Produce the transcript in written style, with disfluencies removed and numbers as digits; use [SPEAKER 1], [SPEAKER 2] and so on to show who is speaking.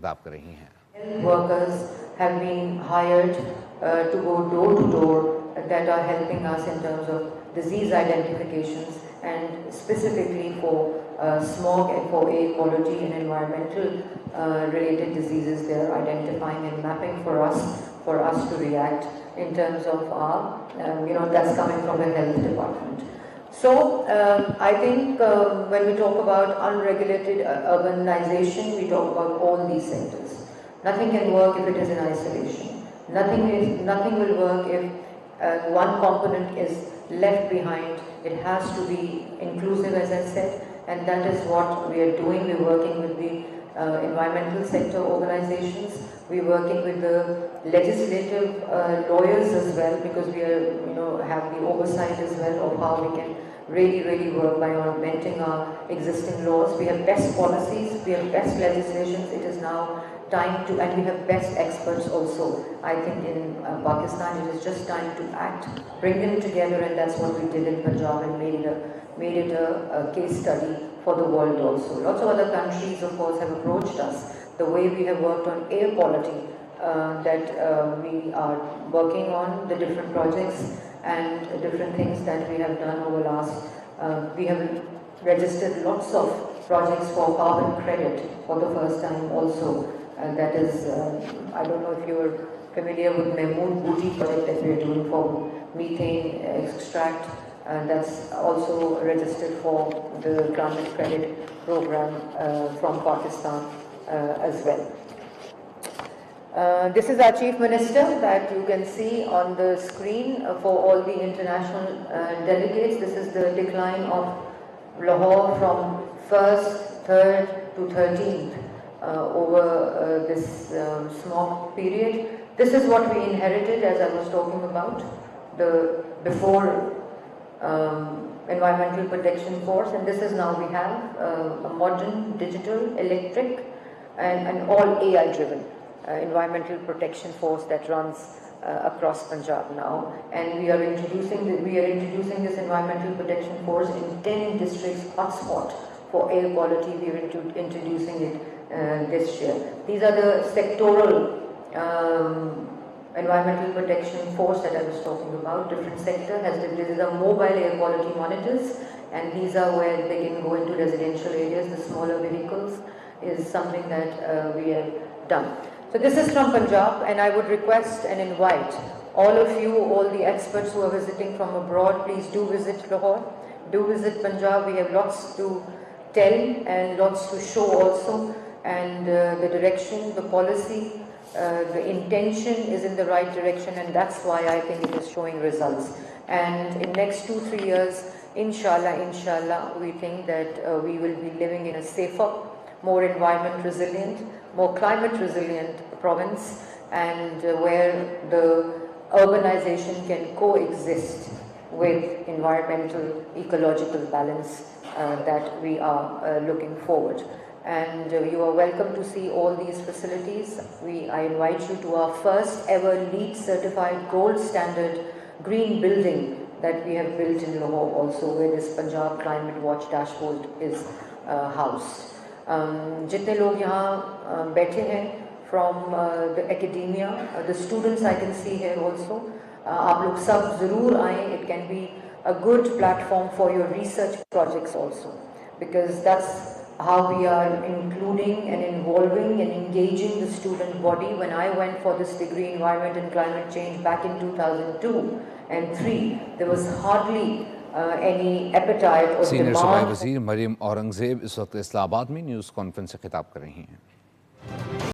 [SPEAKER 1] खिताब कर रही हैं।
[SPEAKER 2] Workers have been hired to go door to door that are helping us in terms of disease identifications and specifically for smog and for air quality and environmental related diseases. They are identifying and mapping for us to react in terms of our, that's coming from the health department. So I think when we talk about unregulated urbanization, we talk about all these sectors. Nothing can work if it is in isolation. Nothing will work if one component is left behind. It has to be inclusive, as I said, and that is what we are doing. We're working with the environmental sector organizations. We're working with the legislative lawyers as well, because we are, have the oversight as well of how we can really work by augmenting our existing laws. We have best policies, we have best legislations. It is now time to, and we have best experts also. I think in Pakistan it is just time to act, bring them together, and that's what we did in Punjab and made it a case study for the world also. Lots of other countries, of course, have approached us. The way we have worked on air quality, that we are working on the different projects and different things that we have done over last. We have registered lots of projects for carbon credit for the first time also. That is, I don't know if you're familiar with Mahmood Booty project that we're doing for methane extract. That's also registered for the climate credit program from Pakistan as well. This is our Chief Minister that you can see on the screen for all the international delegates. This is the decline of Lahore from 1st, 3rd to 13th over this smog period. This is what we inherited, as I was talking about, the before Environmental Protection Force, and this is now we have a modern, digital, electric, and all AI driven Environmental Protection Force that runs across Punjab now, and we are introducing this Environmental Protection Force in 10 districts hotspot for air quality. We are introducing it this year. These are the sectoral Environmental Protection Force that I was talking about. Different sector has these are mobile air quality monitors, and these are where they can go into residential areas. The smaller vehicles is something that we have done. So this is from Punjab, and I would request and invite all of you, all the experts who are visiting from abroad, please do visit Lahore, do visit Punjab. We have lots to tell and lots to show also, and the direction, the policy, the intention is in the right direction, and that's why I think it is showing results. And in next 2-3 years, inshallah, we think that we will be living in a safer, more environment resilient, more climate resilient province, and where the urbanization can coexist with environmental, ecological balance that we are looking forward. And you are welcome to see all these facilities. I invite you to our first ever LEED certified gold standard green building that we have built in Lahore also, where this Punjab Climate Watch dashboard is housed. जितने लोग यहाँ बैठे हैं from the academia, the students I can see here also, आप लोग सब ज़रूर आएं. It can be a good platform for your research projects also, because that's how we are including and involving and engaging the student body. When I went for this degree in environment and climate change back in 2002 and 3, there was hardly any appetite or
[SPEAKER 1] senior
[SPEAKER 2] demand.
[SPEAKER 1] सूबाई वज़ीर मरियम औरंगज़ेब इस वक्त इस्लामाबाद में news conference से खिताब कर रही हैं.